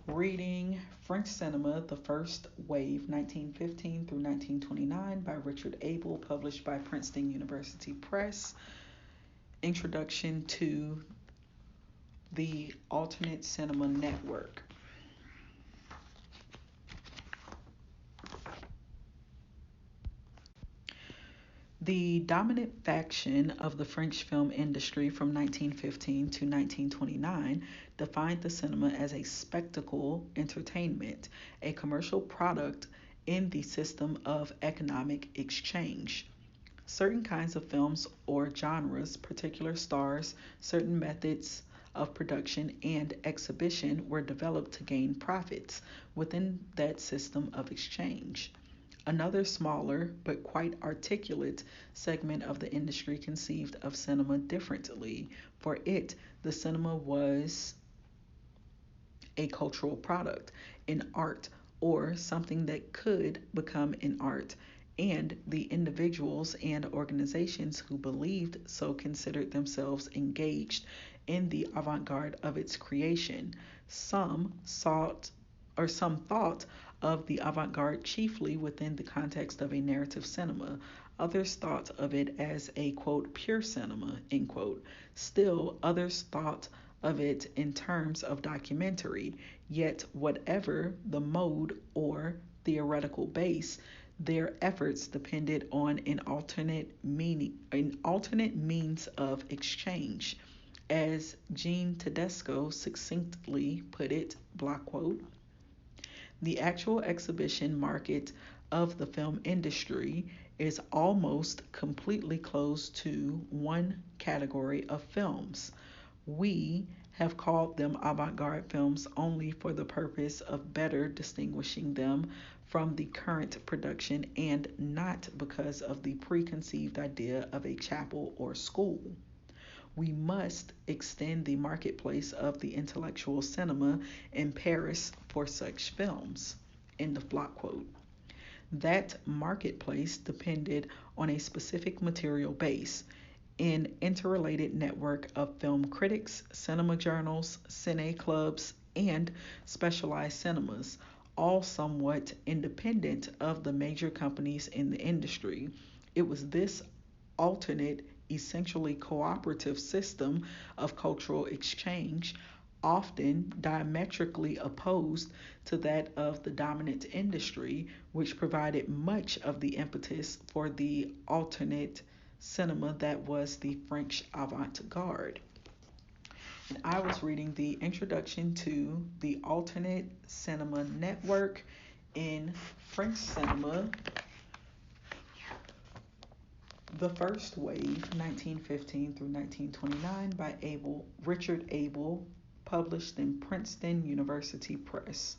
Reading French Cinema, The First Wave, 1915 through 1929 by Richard Abel, published by Princeton University Press. Introduction to the Alternate Cinema Network. The dominant faction of the French film industry from 1915 to 1929 defined the cinema as a spectacle entertainment, a commercial product in the system of economic exchange. Certain kinds of films or genres, particular stars, certain methods of production and exhibition were developed to gain profits within that system of exchange. Another smaller but quite articulate segment of the industry conceived of cinema differently. For it, the cinema was a cultural product, an art, or something that could become an art, and the individuals and organizations who believed so considered themselves engaged in the avant-garde of its creation. Some thought of the avant-garde chiefly within the context of a narrative cinema. Others thought of it as a quote pure cinema, end quote. Still others thought of it in terms of documentary. Yet whatever the mode or theoretical base, their efforts depended on an alternate means of exchange. As Jean Tedesco succinctly put it, block quote, the actual exhibition market of the film industry is almost completely closed to one category of films. We have called them avant-garde films only for the purpose of better distinguishing them from the current production and not because of the preconceived idea of a chapel or school. We must extend the marketplace of the intellectual cinema in Paris for such films. End of block quote. That marketplace depended on a specific material base, an interrelated network of film critics, cinema journals, cine clubs, and specialized cinemas, all somewhat independent of the major companies in the industry. It was this alternate, essentially cooperative system of cultural exchange, often diametrically opposed to that of the dominant industry, which provided much of the impetus for the alternate cinema that was the French avant-garde. And I was reading the introduction to the Alternate Cinema Network in French Cinema, The First Wave, 1915 through 1929 by Richard Abel, published in Princeton University Press.